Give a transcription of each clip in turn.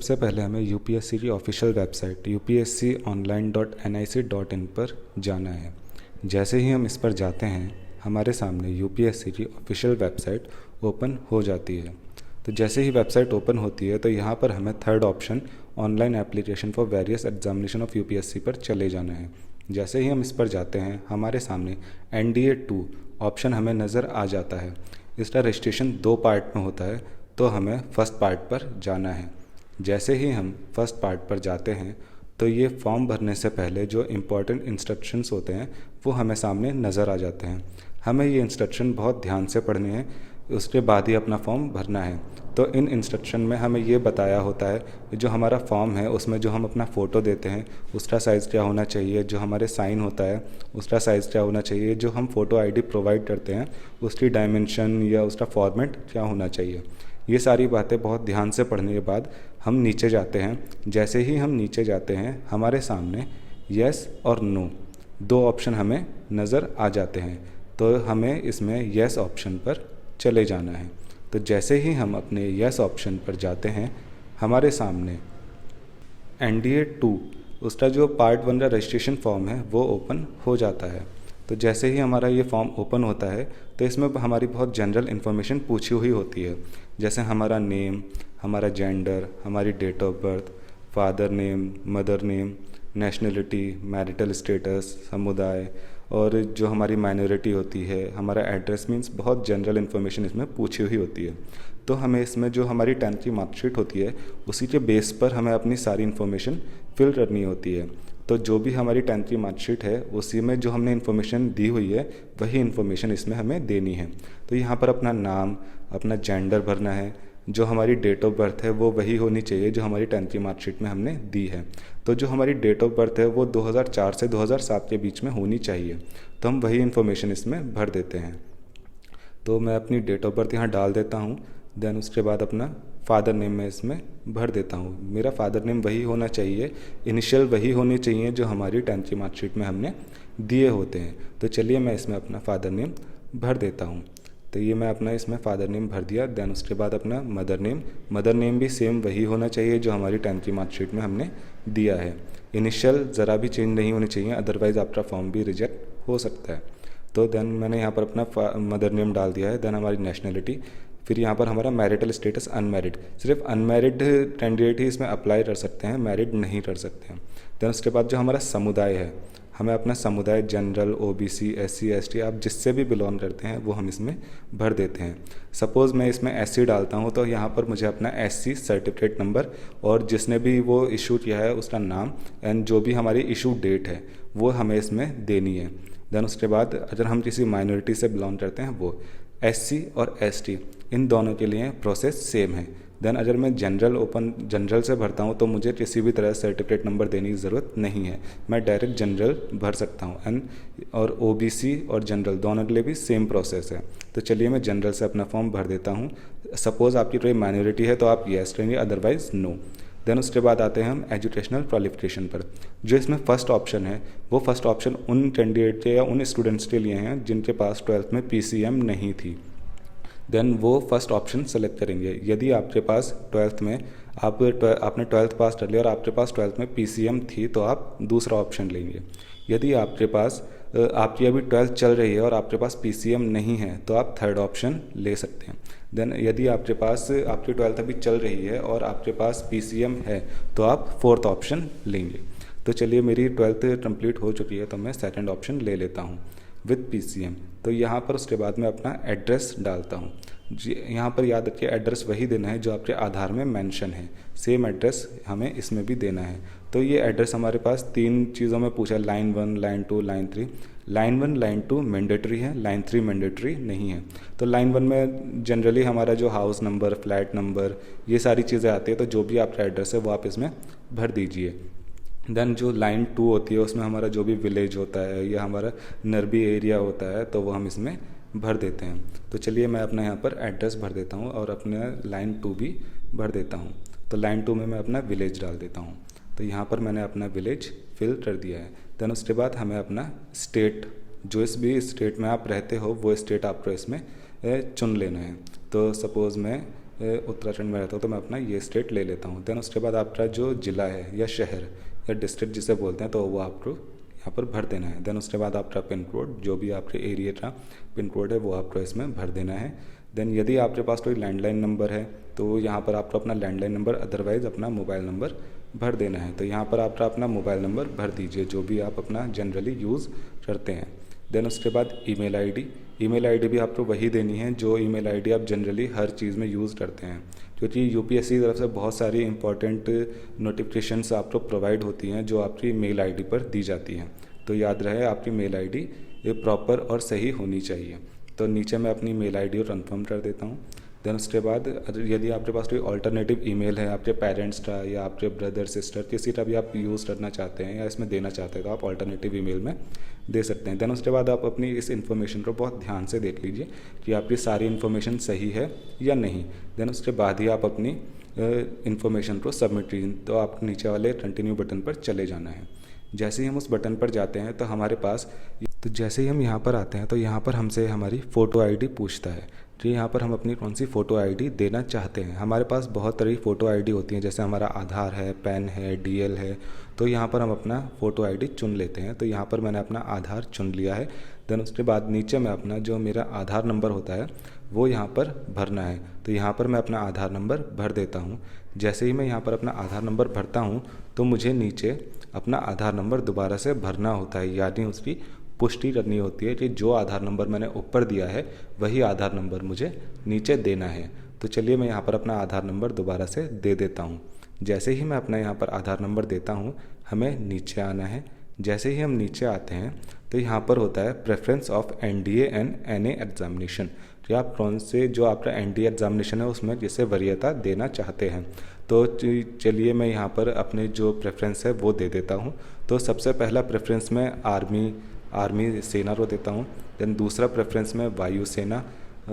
सबसे पहले हमें यूपीएससी की ऑफिशियल वेबसाइट upsconline.nic.in पर जाना है। जैसे ही हम इस पर जाते हैं हमारे सामने यूपीएससी की ऑफिशियल वेबसाइट ओपन हो जाती है। तो जैसे ही वेबसाइट ओपन होती है तो यहाँ पर हमें third option online application for various examination of UPSC पर चले जाना है। जैसे ही हम इस पर जाते हैं हमारे सामने NDA 2 ऑप्शन हमें नज़र आ जाता है। इसका रजिस्ट्रेशन 2 पार्ट में होता है, तो हमें फर्स्ट पार्ट पर जाना है। जैसे ही हम फर्स्ट पार्ट पर जाते हैं तो ये फॉर्म भरने से पहले जो इम्पोर्टेंट इंस्ट्रक्शंस होते हैं वो हमें सामने नज़र आ जाते हैं। हमें ये इंस्ट्रक्शन बहुत ध्यान से पढ़ने हैं, उसके बाद ही अपना फॉर्म भरना है। तो इन इंस्ट्रक्शन में हमें ये बताया होता है कि जो हमारा फॉर्म है उसमें जो हम अपना फ़ोटो देते हैं उसका साइज़ क्या होना चाहिए, जो हमारे साइन होता है उसका साइज़ क्या होना चाहिए, जो हम फ़ोटो आईडी प्रोवाइड करते हैं उसकी डायमेंशन या उसका फॉर्मेट क्या होना चाहिए। ये सारी बातें बहुत ध्यान से पढ़ने के बाद हम नीचे जाते हैं। जैसे ही हम नीचे जाते हैं हमारे सामने येस और नो 2 ऑप्शन हमें नज़र आ जाते हैं, तो हमें इसमें येस ऑप्शन पर चले जाना है। तो जैसे ही हम अपने येस ऑप्शन पर जाते हैं हमारे सामने NDA 2 उसका जो पार्ट 1 का रजिस्ट्रेशन फॉर्म है वो ओपन हो जाता है। तो जैसे ही हमारा ये फॉर्म ओपन होता है तो इसमें हमारी बहुत जनरल इन्फॉर्मेशन पूछी हुई होती है, जैसे हमारा नेम, हमारा जेंडर, हमारी date of birth, father name, mother name, nationality, marital status, समुदाय और जो हमारी माइनॉरिटी होती है, हमारा एड्रेस, मीन्स बहुत जनरल इन्फॉर्मेशन इसमें पूछी हुई होती है। तो हमें इसमें जो हमारी 10th की मार्कशीट होती है उसी के बेस पर हमें अपनी सारी इन्फॉर्मेशन फिल करनी होती है। तो जो भी हमारी 10th की मार्कशीट है उसी में जो हमने इन्फॉर्मेशन दी हुई है वही इन्फॉर्मेशन इसमें हमें देनी है। तो यहाँ पर अपना नाम, अपना जेंडर भरना है, जो हमारी डेट ऑफ बर्थ है वो वही होनी चाहिए जो हमारी 10th की मार्कशीट में हमने दी है। तो जो हमारी डेट ऑफ बर्थ है वो 2004 से 2007 के बीच में होनी चाहिए, तो हम वही इन्फॉर्मेशन इसमें भर देते हैं। तो मैं अपनी डेट ऑफ बर्थ यहाँ डाल देता हूँ, देन उसके बाद अपना फादर नेम मैं इसमें भर देता हूँ। मेरा फादर नेम वही होना चाहिए, इनिशियल वही होनी चाहिए जो हमारी 10th की मार्कशीट में हमने दिए होते हैं। तो चलिए मैं इसमें अपना फादर नेम भर देता हूँ। तो ये मैं अपना इसमें फादर नेम भर दिया। देन उसके बाद अपना मदर नेम भी सेम वही होना चाहिए जो हमारी 10th की मार्कशीट में हमने दिया है। इनिशियल ज़रा भी चेंज नहीं होनी चाहिए, अदरवाइज़ आपका फॉर्म भी रिजेक्ट हो सकता है। तो देन मैंने यहाँ पर अपना मदर नेम डाल दिया है। देन हमारी नेशनलिटी, फिर यहाँ पर हमारा मैरिटल स्टेटस अनमैरिड, सिर्फ अनमैरिड कैंडिडेट ही इसमें अप्लाई कर सकते हैं, मैरिड नहीं कर सकते हैं। देन उसके बाद जो हमारा समुदाय है, हमें अपना समुदाय जनरल, OBC, SC, ST आप जिससे भी बिलोंग करते हैं वो हम इसमें भर देते हैं। सपोज़ मैं इसमें SC डालता हूँ तो यहाँ पर मुझे अपना SC सर्टिफिकेट नंबर और जिसने भी वो इशू किया है उसका नाम एंड जो भी हमारी इशू डेट है वो हमें इसमें देनी है। देन उसके बाद अगर हम किसी माइनॉरिटी से बिलोंग करते हैं वो SC और ST इन दोनों के लिए प्रोसेस सेम है। देन अगर मैं जनरल से भरता हूँ तो मुझे किसी भी तरह सर्टिफिकेट नंबर देने की ज़रूरत नहीं है, मैं डायरेक्ट जनरल भर सकता हूँ। एंड और OBC और जनरल दोनों के लिए भी सेम प्रोसेस है। तो चलिए मैं जनरल से अपना फॉर्म भर देता हूँ। सपोज़ आपकी कोई माइनॉरिटी है तो आप येस करेंगे, अदरवाइज़ नो। देन उसके बाद आते हैं हम एजुकेशनल क्वालिफिकेशन पर। जो इसमें फ़र्स्ट ऑप्शन है वो फर्स्ट ऑप्शन उन कैंडिडेट के या उन स्टूडेंट्स के लिए हैं जिनके पास 12th में PCM नहीं थी। देन वो फर्स्ट ऑप्शन सेलेक्ट करेंगे। यदि आपके पास 12th में आपने 12th पास कर लिया और आपके पास 12th में PCM थी तो आप दूसरा ऑप्शन लेंगे। यदि आपके पास आपकी अभी 12th चल रही है और आपके पास PCM नहीं है तो आप थर्ड ऑप्शन ले सकते हैं। देन यदि आपके पास आपकी 12th अभी चल रही है और आपके पास PCM है तो आप फोर्थ ऑप्शन लेंगे। तो चलिए मेरी 12th कंप्लीट हो चुकी है तो मैं सेकंड ऑप्शन ले लेता हूँ विद PCM। तो यहाँ पर उसके बाद मैं अपना एड्रेस डालता हूँ। जी, यहाँ पर याद रखिए एड्रेस वही देना है जो आपके आधार में मेंशन है, सेम एड्रेस हमें इसमें भी देना है। तो ये एड्रेस हमारे पास 3 चीज़ों में पूछा है, line 1, line 2, line 3। Line 1, line 2 mandatory है, लाइन 3 मैंडेटरी नहीं है। तो लाइन 1 में जनरली हमारा जो हाउस नंबर, फ्लैट नंबर, ये सारी चीज़ें आती है, तो जो भी आपका एड्रेस है वो आप इसमें भर दीजिए। देन जो लाइन 2 होती है उसमें हमारा जो भी विलेज होता है या हमारा नरबी एरिया होता है तो वो हम इसमें भर देते हैं। तो चलिए मैं अपना यहाँ पर एड्रेस भर देता हूँ और अपने लाइन 2 भी भर देता हूँ। तो लाइन 2 में मैं अपना विलेज डाल देता हूँ। तो यहाँ पर मैंने अपना विलेज फिल कर दिया है। देन उसके बाद हमें अपना स्टेट, जो इस भी स्टेट में आप रहते हो वो स्टेट आपको इसमें चुन लेना है। तो सपोज़ मैं उत्तराखंड में रहता हूँ तो मैं अपना ये स्टेट ले लेता हूँ। देन उसके बाद आपका जो ज़िला है या शहर या डिस्ट्रिक्ट जिसे बोलते हैं तो वो आपको यहाँ पर भर देना है। देन उसके बाद आपका पिन कोड, जो भी आपके एरिया का पिन कोड है वो आपको इसमें भर देना है। देन यदि आपके पास कोई लैंडलाइन नंबर है तो यहाँ पर आपको अपना लैंडलाइन नंबर, अदरवाइज़ अपना मोबाइल नंबर भर देना है। तो यहाँ पर आपका अपना मोबाइल नंबर भर दीजिए जो भी आप अपना जनरली यूज़ करते हैं। देन उसके बाद ईमेल आईडी भी आपको वही देनी है जो ईमेल आईडी आप जनरली हर चीज़ में यूज़ करते हैं, क्योंकि यूपीएससी की तरफ से बहुत सारी इंपॉर्टेंट नोटिफिकेशंस आपको प्रोवाइड होती हैं जो आपकी मेल आईडी पर दी जाती हैं। तो याद रहे आपकी मेल आईडी प्रॉपर और सही होनी चाहिए। तो नीचे मैं अपनी मेल आईडी को कन्फर्म कर देता हूँ। देन उसके बाद यदि आपके पास कोई ऑल्टरनेटिव ईमेल है आपके पेरेंट्स का या आपके ब्रदर सिस्टर किसी का भी आप यूज़ करना चाहते हैं या इसमें देना चाहते हैं तो आप ऑल्टरनेटिव ईमेल में दे सकते हैं। देन उसके बाद आप अपनी इस इन्फॉर्मेशन को बहुत ध्यान से देख लीजिए कि आपकी सारी इन्फॉर्मेशन सही है या नहीं। देन उसके बाद ही आप अपनी इन्फॉर्मेशन को सबमिट कीजिए। तो आप नीचे वाले कंटिन्यू बटन पर चले जाना है। जैसे ही हम उस बटन पर जाते हैं तो हमारे पास, तो जैसे ही हम यहाँ पर आते हैं तो यहाँ पर हमसे हमारी फ़ोटो आईडी पूछता है कि यहाँ पर हम अपनी कौन सी फ़ोटो आईडी देना चाहते हैं। हमारे पास बहुत तरह की फ़ोटो आईडी होती हैं, जैसे हमारा आधार है, पैन है, डीएल है। तो यहाँ पर हम अपना फ़ोटो आईडी चुन लेते हैं। तो यहाँ पर मैंने अपना आधार चुन लिया है। देन उसके बाद नीचे में अपना जो मेरा आधार नंबर होता है वो यहाँ पर भरना है। तो यहाँ पर मैं अपना आधार नंबर भर देता हूँ। जैसे ही मैं यहाँ पर अपना आधार नंबर भरता हूँ तो मुझे नीचे अपना आधार नंबर दोबारा से भरना होता है, यानी उसकी पुष्टि करनी होती है कि जो आधार नंबर मैंने ऊपर दिया है वही आधार नंबर मुझे नीचे देना है। तो चलिए मैं यहाँ पर अपना आधार नंबर दोबारा से दे देता हूँ। जैसे ही मैं अपना यहाँ पर आधार नंबर देता हूँ हमें नीचे आना है। जैसे ही हम नीचे आते हैं तो यहाँ पर होता है preference of NDA and NA examination, कि आप कौन से जो आपका एनडीए एग्जामिनेशन है उसमें जिसे वरीयता देना चाहते हैं। तो चलिए मैं यहाँ पर अपने जो प्रेफरेंस है वो दे देता हूँ। तो सबसे पहला प्रेफरेंस मैं आर्मी सेना को देता हूँ। देन दूसरा प्रेफरेंस मैं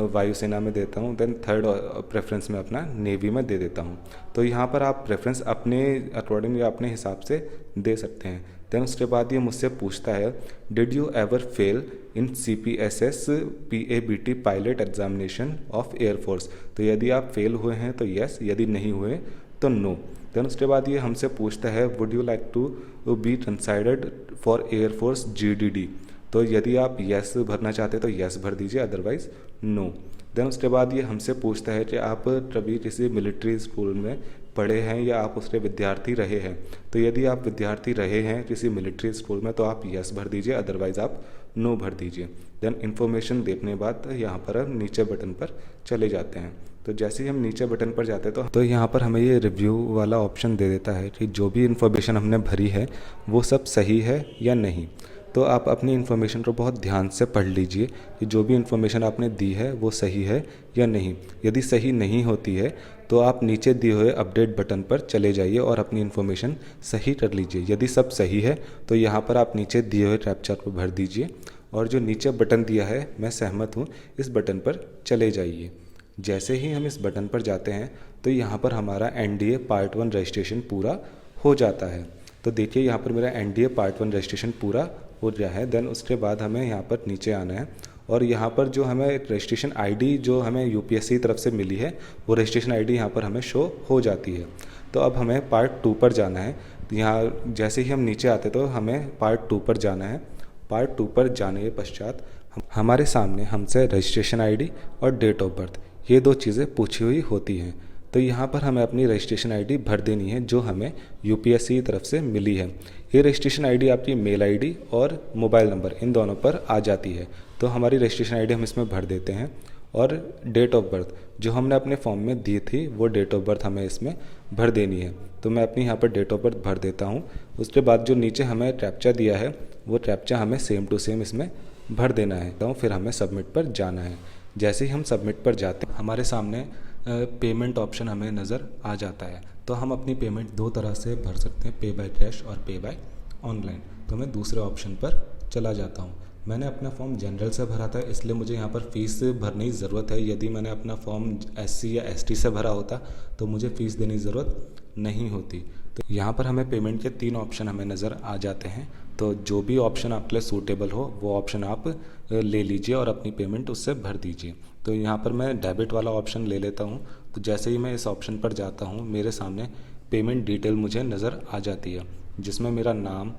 वायुसेना में देता हूँ। देन थर्ड प्रेफरेंस में अपना नेवी में दे देता हूँ। तो यहाँ पर आप प्रेफरेंस अपने अकॉर्डिंग या अपने हिसाब से दे सकते हैं। देन उसके बाद ये मुझसे पूछता है did you ever fail in CPSS PABT pilot examination of air force. तो यदि आप फेल हुए हैं तो यस, यदि नहीं हुए तो नो। देन उसके बाद ये हमसे पूछता है would you like to be considered for air force GDD। तो यदि आप यस भरना चाहते हैं तो यस भर दीजिए, अदरवाइज नो। देन उसके बाद ये हमसे पूछता है कि आप कभी किसी मिलिट्री स्कूल में पढ़े हैं या आप उसके विद्यार्थी रहे हैं। तो यदि आप विद्यार्थी रहे हैं किसी मिलिट्री स्कूल में तो आप यस भर दीजिए, अदरवाइज़ आप नो भर दीजिए। देन इन्फॉर्मेशन देखने के बाद यहाँ पर हम नीचे बटन पर चले जाते हैं। तो जैसे ही हम नीचे बटन पर जाते हैं तो यहाँ पर हमें ये रिव्यू वाला ऑप्शन दे देता है कि जो भी इन्फॉर्मेशन हमने भरी है वो सब सही है या नहीं। तो आप अपनी इन्फॉर्मेशन को बहुत ध्यान से पढ़ लीजिए कि जो भी इन्फॉर्मेशन आपने दी है वो सही है या नहीं। यदि सही नहीं होती है तो आप नीचे दिए हुए अपडेट बटन पर चले जाइए और अपनी इन्फॉर्मेशन सही कर लीजिए। यदि सब सही है तो यहाँ पर आप नीचे दिए हुए कैप्चा को भर दीजिए और जो नीचे बटन दिया है मैं सहमत हूँ इस बटन पर चले जाइए। जैसे ही हम इस बटन पर जाते हैं तो यहाँ पर हमारा NDA पार्ट 1 रजिस्ट्रेशन पूरा हो जाता है। तो देखिए यहाँ पर मेरा NDA पार्ट 1 रजिस्ट्रेशन पूरा हो गया है। देन उसके बाद हमें यहाँ पर नीचे आना है और यहाँ पर जो हमें रजिस्ट्रेशन आईडी जो हमें यूपीएससी की तरफ से मिली है वो रजिस्ट्रेशन आईडी यहाँ पर हमें शो हो जाती है। तो अब हमें पार्ट 2 पर जाना है। तो यहाँ जैसे ही हम नीचे आते तो हमें पार्ट 2 पर जाना है। पार्ट 2 पर जाने के पश्चात हमारे सामने हमसे रजिस्ट्रेशन आईडी और डेट ऑफ बर्थ ये दो चीज़ें पूछी हुई होती हैं। तो यहाँ पर हमें अपनी रजिस्ट्रेशन आईडी भर देनी है जो हमें यूपीएससी की तरफ से मिली है। ये रजिस्ट्रेशन आईडी आपकी मेल आईडी और मोबाइल नंबर इन दोनों पर आ जाती है। तो हमारी रजिस्ट्रेशन आईडी हम इसमें भर देते हैं और डेट ऑफ बर्थ जो हमने अपने फॉर्म में दी थी वो डेट ऑफ बर्थ हमें इसमें भर देनी है। तो मैं अपनी यहाँ पर डेट ऑफ बर्थ भर देता हूँ। उसके बाद जो नीचे हमें कैप्चा दिया है वो कैप्चा हमें सेम टू सेम इसमें भर देना है। तो फिर हमें सबमिट पर जाना है। जैसे ही हम सबमिट पर जाते हैं हमारे सामने पेमेंट ऑप्शन हमें नज़र आ जाता है। तो हम अपनी पेमेंट दो तरह से भर सकते हैं, पे बाय कैश और पे बाय ऑनलाइन। तो मैं दूसरे ऑप्शन पर चला जाता हूँ। मैंने अपना फॉर्म जनरल से भरा था इसलिए मुझे यहाँ पर फ़ीस भरने की ज़रूरत है। यदि मैंने अपना फॉर्म SC या ST से भरा होता तो मुझे फ़ीस देने की ज़रूरत नहीं होती। तो यहाँ पर हमें पेमेंट के 3 ऑप्शन हमें नज़र आ जाते हैं। तो जो भी ऑप्शन आपके लिए सूटेबल हो वो ऑप्शन आप ले लीजिए और अपनी पेमेंट उससे भर दीजिए। तो यहाँ पर मैं डेबिट वाला ऑप्शन ले लेता हूँ। तो जैसे ही मैं इस ऑप्शन पर जाता हूँ, मेरे सामने पेमेंट डिटेल मुझे नज़र आ जाती है, जिसमें मेरा नाम,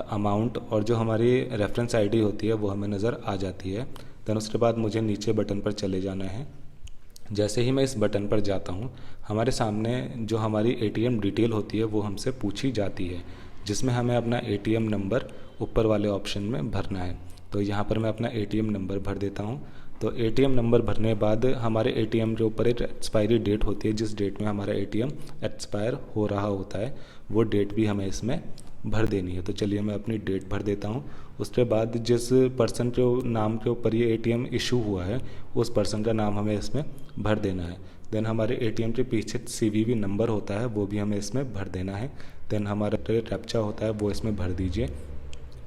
अमाउंट और जो हमारी रेफरेंस आईडी होती है वो हमें नज़र आ जाती है। देन उसके बाद मुझे नीचे बटन पर चले जाना है। जैसे ही मैं इस बटन पर जाता हूँ, हमारे सामने जो हमारी एटीएम डिटेल होती है वो हमसे पूछी जाती है, जिसमें हमें अपना एटीएम नंबर ऊपर वाले ऑप्शन में भरना है। तो यहाँ पर मैं अपना एटीएम नंबर भर देता हूँ। तो एटीएम नंबर भरने के बाद हमारे एटीएम के ऊपर एक एक्सपायरी डेट होती है, जिस डेट में हमारा एटीएम एक्सपायर हो रहा होता है, वो डेट भी हमें इसमें भर देनी है। तो चलिए मैं अपनी डेट भर देता हूँ। उसके बाद जिस पर्सन के नाम के ऊपर ये एटीएम इशू हुआ है, उस पर्सन का नाम हमें इसमें भर देना है। देन हमारे एटीएम के पीछे सीवीवी नंबर होता है, वो भी हमें इसमें भर देना है। देन हमारा कैप्चा होता है, वो इसमें भर दीजिए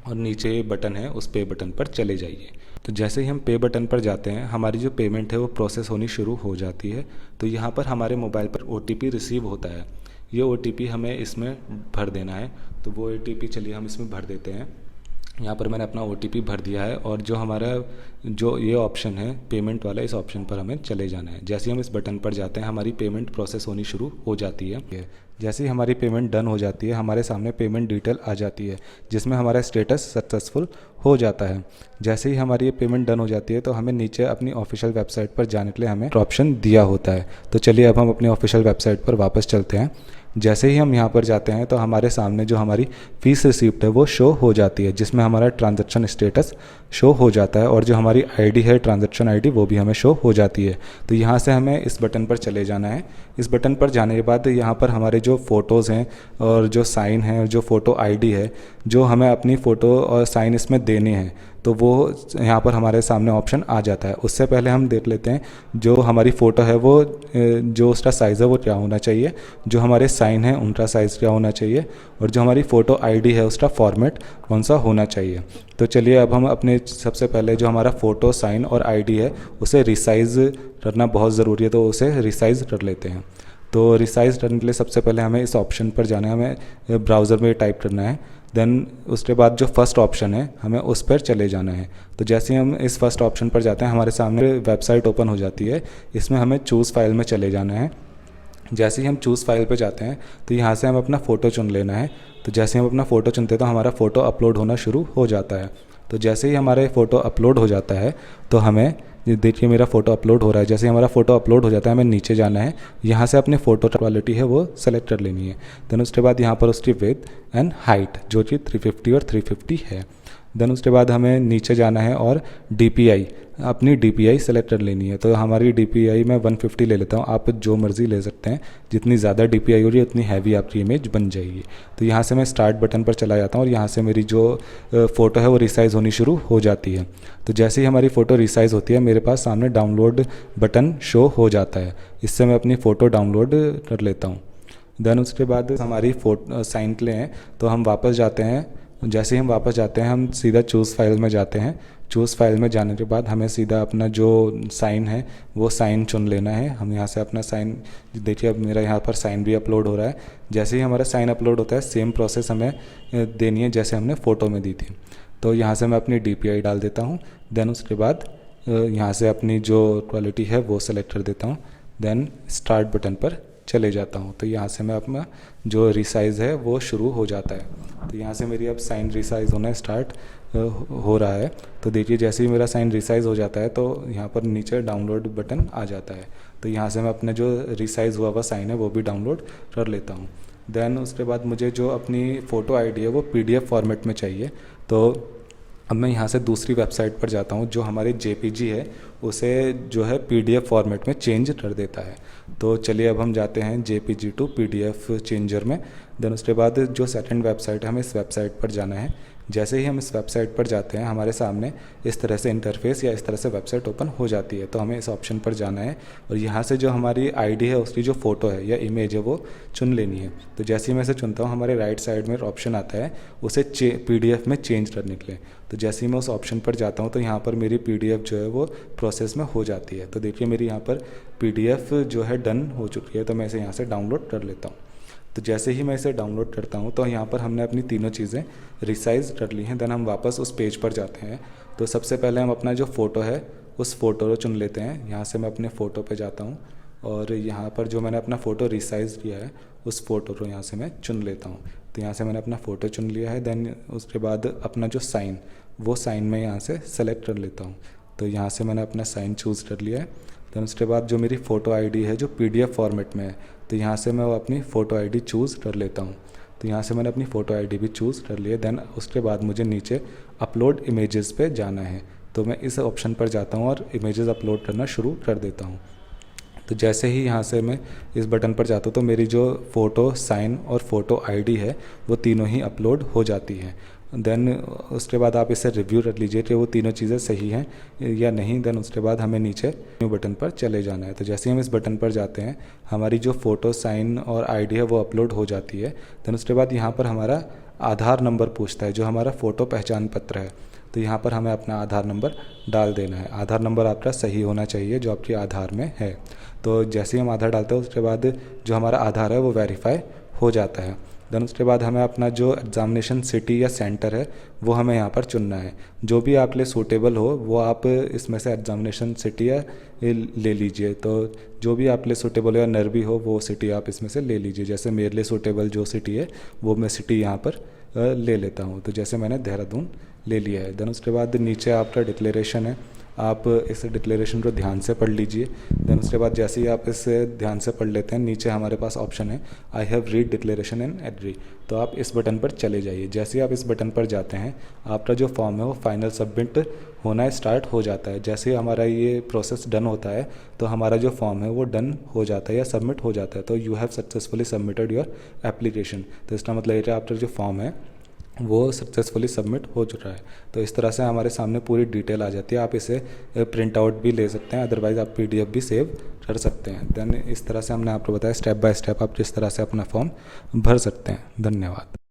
और नीचे बटन है, उस पे बटन पर चले जाइए। तो जैसे ही हम पे बटन पर जाते हैं, हमारी जो पेमेंट है वो प्रोसेस होनी शुरू हो जाती है। तो यहाँ पर हमारे मोबाइल पर OTP रिसीव होता है, ये OTP हमें इसमें भर देना है। तो वो OTP चलिए हम इसमें भर देते हैं। यहाँ पर मैंने अपना OTP भर दिया है और जो हमारा जो ये ऑप्शन है पेमेंट वाला, इस ऑप्शन पर हमें चले जाना है। जैसे ही हम इस बटन पर जाते हैं, हमारी पेमेंट प्रोसेस होनी शुरू हो जाती है। जैसे ही हमारी पेमेंट डन हो जाती है, हमारे सामने पेमेंट डिटेल आ जाती है, जिसमें हमारा स्टेटस सक्सेसफुल हो जाता है। जैसे ही हमारी ये पेमेंट डन हो जाती है, तो हमें नीचे अपनी ऑफिशियल वेबसाइट पर जाने के लिए हमें ऑप्शन दिया होता है। तो चलिए अब हम अपनी ऑफिशियल वेबसाइट पर वापस चलते हैं। जैसे ही हम यहाँ पर जाते हैं, तो हमारे सामने जो हमारी फ़ीस रिसीप्ट है वो शो हो जाती है, जिसमें हमारा ट्रांजैक्शन स्टेटस शो हो जाता है और जो हमारी आईडी है, ट्रांजैक्शन आईडी, वो भी हमें शो हो जाती है। तो यहाँ से हमें इस बटन पर चले जाना है। इस बटन पर जाने के बाद यहाँ पर हमारे जो फ़ोटोज़ हैं और जो साइन है, जो फ़ोटो आईडी है, जो हमें अपनी फ़ोटो और साइन इसमें देने हैं, तो वो यहाँ पर हमारे सामने ऑप्शन आ जाता है। उससे पहले हम देख लेते हैं जो हमारी फ़ोटो है वो जो उसका साइज़ है वो क्या होना चाहिए, जो हमारे साइन है उनका साइज़ क्या होना चाहिए, और जो हमारी फ़ोटो आईडी है उसका फॉर्मेट कौन सा होना चाहिए। तो चलिए अब हम अपने सबसे पहले जो हमारा फ़ोटो, साइन और आईडी है उसे रिसाइज़ करना बहुत ज़रूरी है, तो उसे रिसाइज़ कर लेते हैं। तो रिसाइज़ करने के लिए सबसे पहले हमें इस ऑप्शन पर जाना है, हमें ब्राउज़र में टाइप करना है। देन उसके बाद जो फर्स्ट ऑप्शन है हमें उस पर चले जाना है। तो जैसे ही हम इस फर्स्ट ऑप्शन पर जाते हैं, हमारे सामने वेबसाइट ओपन हो जाती है। इसमें हमें चूज़ फाइल में चले जाना है। जैसे ही हम चूज़ फाइल पे जाते हैं, तो यहाँ से हम अपना फ़ोटो चुन लेना है। तो जैसे ही हम अपना फ़ोटो चुनते हैं, तो हमारा फ़ोटो अपलोड होना शुरू हो जाता है। तो जैसे ही हमारे फ़ोटो अपलोड हो जाता है, तो हमें ये देखिए मेरा फ़ोटो अपलोड हो रहा है। जैसे हमारा फ़ोटो अपलोड हो जाता है, हमें नीचे जाना है। यहाँ से अपने फ़ोटो क्वालिटी है वो सेलेक्ट कर लेनी है। देन उसके बाद यहाँ पर उसकी विड्थ एंड हाइट जो कि 350 और 350 है। देन उसके बाद हमें नीचे जाना है और DPI, अपनी DPI सेलेक्ट कर लेनी है। तो हमारी DPI मैं 150 ले लेता हूँ, आप जो मर्ज़ी ले सकते हैं। जितनी ज़्यादा DPI हो रही है उतनी हैवी आपकी इमेज बन जाएगी। तो यहाँ से मैं स्टार्ट बटन पर चला जाता हूँ और यहाँ से मेरी जो फ़ोटो है वो रिसाइज़ होनी शुरू हो जाती है। तो जैसे ही हमारी फ़ोटो रिसाइज़ होती है, मेरे पास सामने डाउनलोड बटन शो हो जाता है। इससे मैं अपनी फ़ोटो डाउनलोड कर लेता हूँ। देन उसके बाद हमारी फ़ोटो साइन के लिए हैं, तो हम वापस जाते हैं। जैसे ही हम वापस जाते हैं, हम सीधा चूज़ फाइल में जाते हैं। चूज़ फाइल में जाने के बाद हमें सीधा अपना जो साइन है वो साइन चुन लेना है। हम यहाँ से अपना साइन, देखिए अब मेरा यहाँ पर साइन भी अपलोड हो रहा है। जैसे ही हमारा साइन अपलोड होता है, सेम प्रोसेस हमें देनी है जैसे हमने फ़ोटो में दी थी। तो यहाँ से मैं अपनी DPI डाल देता हूँ। देन उसके बाद यहाँ से अपनी जो क्वालिटी है वो सेलेक्ट कर देता हूँ। देन स्टार्ट बटन पर चले जाता हूँ। तो यहाँ से मैं अपना जो रिसाइज़ है वो शुरू हो जाता है। तो यहाँ से मेरी अब साइन रिसाइज़ होना स्टार्ट हो रहा है। तो देखिए जैसे ही मेरा साइन रिसाइज़ हो जाता है, तो यहाँ पर नीचे डाउनलोड बटन आ जाता है। तो यहाँ से मैं अपना जो रिसाइज़ हुआ हुआ साइन है वो भी डाउनलोड कर लेता हूँ। देन उसके बाद मुझे जो अपनी फ़ोटो आईडी है वो PDF फॉर्मेट में चाहिए। तो अब मैं यहाँ से दूसरी वेबसाइट पर जाता हूँ, जो हमारी JPG है उसे जो है PDF फॉर्मेट में चेंज कर देता है। तो चलिए अब हम जाते हैं JPG टू PDF चेंजर में। देन उसके बाद जो सेकंड वेबसाइट है, हमें इस वेबसाइट पर जाना है। जैसे ही हम इस वेबसाइट पर जाते हैं, हमारे सामने इस तरह से इंटरफेस या इस तरह से वेबसाइट ओपन हो जाती है। तो हमें इस ऑप्शन पर जाना है और यहाँ से जो हमारी आईडी है उसकी जो फ़ोटो है या इमेज है वो चुन लेनी है। तो जैसे ही मैं इसे चुनता हूँ, हमारे राइट साइड में ऑप्शन आता है उसे PDF में चेंज करने के लिए। तो जैसे ही मैं उस ऑप्शन पर जाता हूँ, तो यहाँ पर मेरी PDF जो है वो प्रोसेस में हो जाती है। तो देखिए मेरी यहाँ पर PDF जो है डन हो चुकी है। तो मैं इसे यहाँ से डाउनलोड कर लेता हूँ। तो जैसे ही मैं इसे डाउनलोड करता हूँ, तो यहाँ पर हमने अपनी तीनों चीज़ें रिसाइज़ कर ली हैं। देन हम वापस उस पेज पर जाते हैं। तो सबसे पहले हम अपना जो फ़ोटो है उस फ़ोटो को चुन लेते हैं। यहाँ से मैं अपने फ़ोटो पे जाता हूँ और यहाँ पर जो मैंने अपना फ़ोटो रिसाइज़ किया है उस फ़ोटो को यहाँ से मैं चुन लेता हूँ। तो यहाँ से मैंने अपना फ़ोटो चुन लिया है। देन उसके बाद अपना जो साइन, वो साइन मैं यहाँ से सेलेक्ट कर लेता हूँ। तो यहाँ से मैंने अपना साइन चूज़ कर लिया है। देन उसके बाद जो मेरी फ़ोटो आईडी है जो PDF फॉर्मेट में है, तो यहाँ से मैं वो अपनी फ़ोटो आईडी चूज़ कर लेता हूँ। तो यहाँ से मैंने अपनी फ़ोटो आईडी भी चूज़ कर लिया। देन उसके बाद मुझे नीचे अपलोड इमेजेस पे जाना है। तो मैं इस ऑप्शन पर जाता हूँ और इमेजेस अपलोड करना शुरू कर देता हूँ। तो जैसे ही यहाँ से मैं इस बटन पर जाता हूँ तो मेरी जो फ़ोटो, साइन और फ़ोटो आईडी है वो तीनों ही अपलोड हो जाती हैं। देन उसके बाद आप इसे रिव्यू कर लीजिए कि वो तीनों चीज़ें सही हैं या नहीं। देन उसके बाद हमें नीचे न्यू बटन पर चले जाना है। तो जैसे ही हम इस बटन पर जाते हैं हमारी जो फ़ोटो, साइन और आईडी है वो अपलोड हो जाती है। देन उसके बाद यहाँ पर हमारा आधार नंबर पूछता है, जो हमारा फ़ोटो पहचान पत्र है। तो यहाँ पर हमें अपना आधार नंबर डाल देना है। आधार नंबर आपका सही होना चाहिए जो आपके आधार में है। तो जैसे ही हम आधार डालते हैं उसके बाद जो हमारा आधार है वो वेरीफाई हो जाता है। देन उसके बाद हमें अपना जो एग्ज़ामिनेशन सिटी या सेंटर है वो हमें यहाँ पर चुनना है। जो भी आप लिए सूटेबल हो वो आप इसमें से एग्ज़ामिनेशन सिटी या ले लीजिए। तो जो भी आप लिए सूटेबल हो या नियर भी हो वो सिटी आप इसमें से ले लीजिए। जैसे मेरे लिए सूटेबल जो सिटी है वो मैं सिटी यहाँ पर ले लेता हूँ। तो जैसे मैंने देहरादून ले लिया है। देन उसके बाद नीचे आपका डिक्लेरेशन है, आप इस डिक्लेरेशन को ध्यान से पढ़ लीजिए। देन उसके बाद जैसे ही आप इसे ध्यान से पढ़ लेते हैं नीचे हमारे पास ऑप्शन है I have read declaration and agree. तो आप इस बटन पर चले जाइए। जैसे ही आप इस बटन पर जाते हैं आपका जो फॉर्म है वो फाइनल सबमिट होना स्टार्ट हो जाता है। जैसे ही हमारा ये प्रोसेस डन होता है तो हमारा जो फॉर्म है वो डन हो जाता है या सबमिट हो जाता है। तो you have successfully submitted your application. तो इसका मतलब ये है आपका जो फॉर्म है वो सक्सेसफुली सबमिट हो चुका है। तो इस तरह से हमारे सामने पूरी डिटेल आ जाती है। आप इसे प्रिंट आउट भी ले सकते हैं, अदरवाइज़ आप PDF भी सेव कर सकते हैं। देन इस तरह से हमने आपको बताया स्टेप बाय स्टेप आप जिस तरह से अपना फॉर्म भर सकते हैं। धन्यवाद।